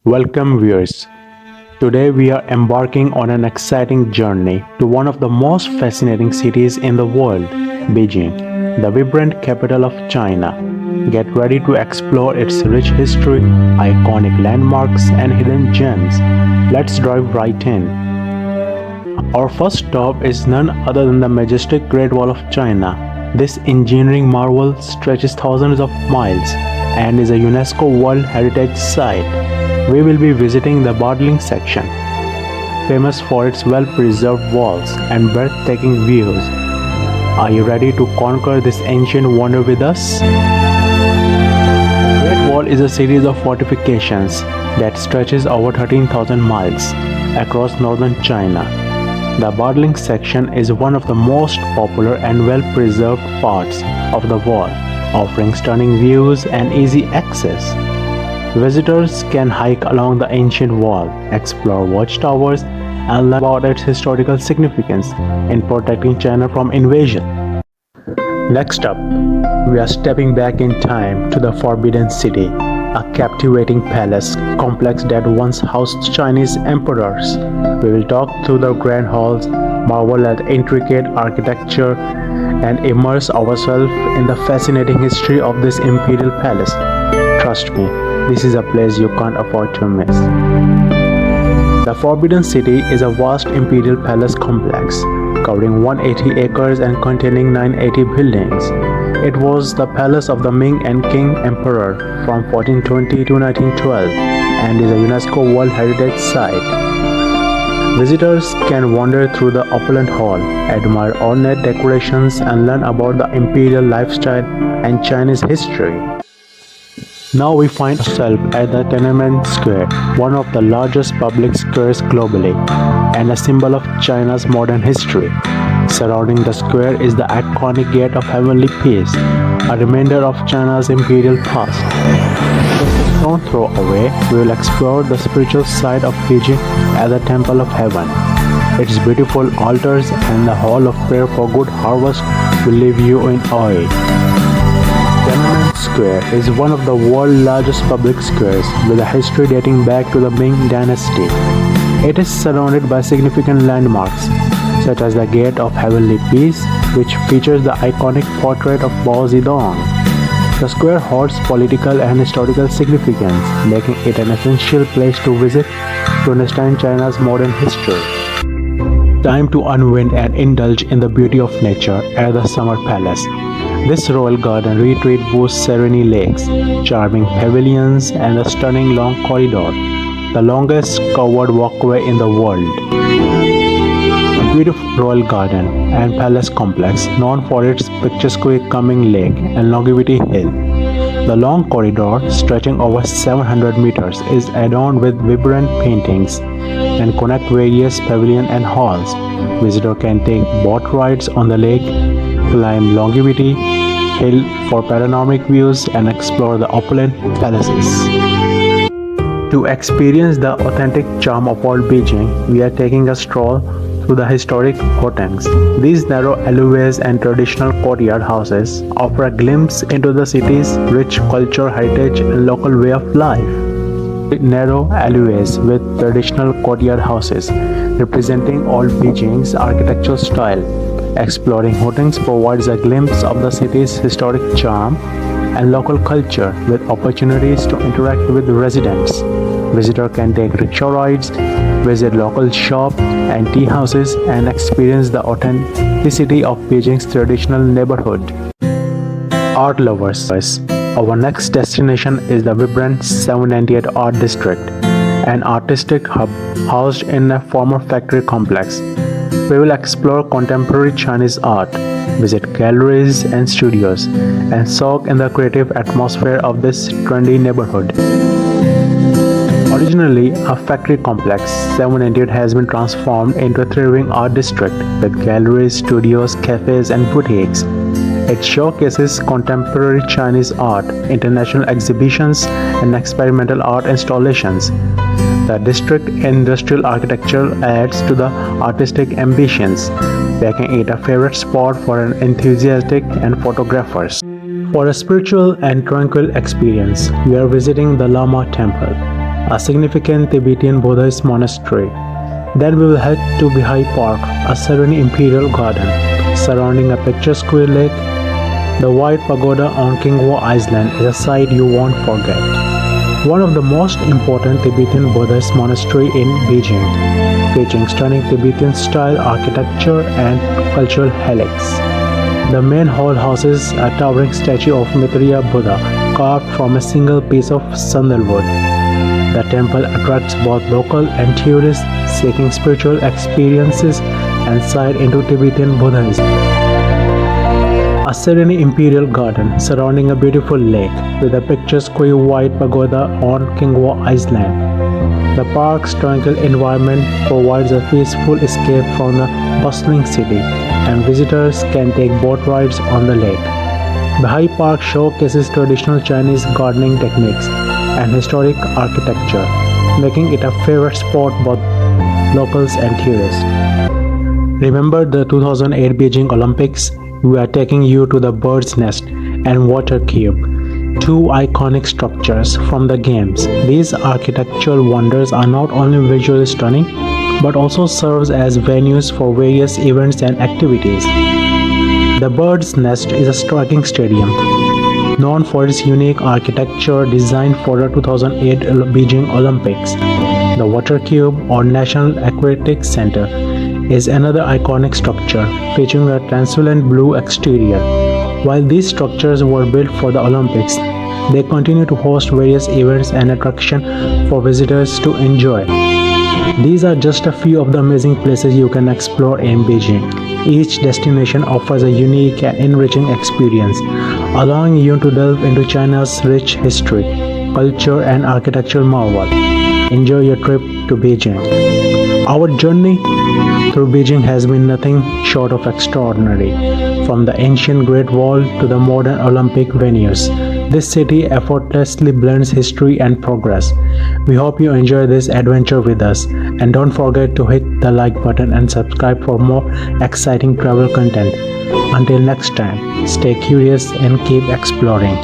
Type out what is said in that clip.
Welcome, viewers. Today we are embarking on an exciting journey to one of the most fascinating cities in the world, Beijing, the vibrant capital of China. Get ready to explore its rich history, iconic landmarks, and hidden gems. Let's dive right in. Our first stop is none other than the majestic Great Wall of China. This engineering marvel stretches thousands of miles and is a UNESCO World Heritage Site. We will be visiting the Bottling section, famous for its well-preserved walls and breathtaking views. Are you ready to conquer this ancient wonder with us? The Great Wall is a series of fortifications that stretches over 13,000 miles across northern China. The Bottling section is one of the most popular and well-preserved parts of the wall, offering stunning views and easy access. Visitors can hike along the ancient wall, explore watchtowers, and learn about its historical significance in protecting China from invasion. Next up, we are stepping back in time to the Forbidden City, a captivating palace complex that once housed Chinese emperors. We will talk through the grand halls, marvel at intricate architecture, and immerse ourselves in the fascinating history of this imperial palace. Trust me, this is a place you can't afford to miss. The Forbidden City is a vast imperial palace complex covering 180 acres and containing 980 buildings. It was the palace of the Ming and Qing Emperor from 1420 to 1912 and is a UNESCO World Heritage Site. Visitors can wander through the opulent hall, admire ornate decorations, and learn about the imperial lifestyle and Chinese history. Now we find ourselves at the Tiananmen Square, one of the largest public squares globally, and a symbol of China's modern history. Surrounding the square is the iconic Gate of Heavenly Peace, a reminder of China's imperial past. Just a stone throw away, we will explore the spiritual side of Beijing at the Temple of Heaven. Its beautiful altars and the Hall of Prayer for Good Harvest will leave you in awe. Tiananmen Square is one of the world's largest public squares with a history dating back to the Ming Dynasty. It is surrounded by significant landmarks such as the Gate of Heavenly Peace, which features the iconic portrait of Mao Zedong. The square holds political and historical significance, making it an essential place to visit to understand China's modern history. Time to unwind and indulge in the beauty of nature at the Summer Palace. This royal garden retreat boasts serene lakes, charming pavilions, and a stunning long corridor, the longest covered walkway in the world. A beautiful royal garden and palace complex known for its picturesque Coming Lake and Longevity Hill. The long corridor, stretching over 700 meters, is adorned with vibrant paintings and connect various pavilions and halls. Visitors can take boat rides on the lake, climb Longevity Hill for panoramic views, and explore the opulent palaces. To experience the authentic charm of old Beijing, we are taking a stroll through the historic Hutongs. These narrow alleyways and traditional courtyard houses offer a glimpse into the city's rich culture, heritage, and local way of life. Narrow alleyways with traditional courtyard houses representing old Beijing's architectural style. Exploring Hutongs provides a glimpse of the city's historic charm and local culture with opportunities to interact with residents. Visitors can take rickshaw rides, visit local shops and tea houses, and experience the authenticity of Beijing's traditional neighborhood. Art lovers, our next destination is the vibrant 798 Art District, an artistic hub housed in a former factory complex. We will explore contemporary Chinese art, visit galleries and studios, and soak in the creative atmosphere of this trendy neighborhood. Originally a factory complex, 798 has been transformed into a thriving art district with galleries, studios, cafes, and boutiques. It showcases contemporary Chinese art, international exhibitions, and experimental art installations. The district's industrial architecture adds to the artistic ambitions, making it a favorite spot for an enthusiastic and photographers. For a spiritual and tranquil experience, we are visiting the Lama temple. a significant Tibetan Buddhist monastery. Then we will head to Beihai Park, a serene imperial garden surrounding a picturesque lake. The white pagoda on Kingwo Island is a sight you won't forget. One of the most important Tibetan Buddhist monastery in Beijing, featuring stunning Tibetan style architecture and cultural helix. The main hall houses a towering statue of Maitreya Buddha carved from a single piece of sandalwood. The temple attracts both local and tourists seeking spiritual experiences and insight into Tibetan Buddhism. A serene imperial garden surrounding a beautiful lake with a picturesque white pagoda on Kingwo Island. The park's tranquil environment provides a peaceful escape from the bustling city, and visitors can take boat rides on the lake. Beihai Park showcases traditional Chinese gardening techniques and historic architecture, making it a favorite spot both locals and tourists. Remember the 2008 Beijing Olympics? We are taking you to the Bird's Nest and Water Cube, two iconic structures from the Games. These architectural wonders are not only visually stunning, but also serves as venues for various events and activities. The Bird's Nest is a striking stadium, known for its unique architecture designed for the 2008 Beijing Olympics. The Water Cube, or National Aquatic Center, is another iconic structure featuring a translucent blue exterior. While these structures were built for the Olympics, they continue to host various events and attractions for visitors to enjoy. These are just a few of the amazing places you can explore in Beijing. Each destination offers a unique and enriching experience, allowing you to delve into China's rich history, culture, and architectural marvel. Enjoy your trip to Beijing. Our journey through Beijing has been nothing short of extraordinary. From the ancient Great Wall to the modern Olympic venues, this city effortlessly blends history and progress. We hope you enjoy this adventure with us, and don't forget to hit the like button and subscribe for more exciting travel content. Until next time, stay curious and keep exploring.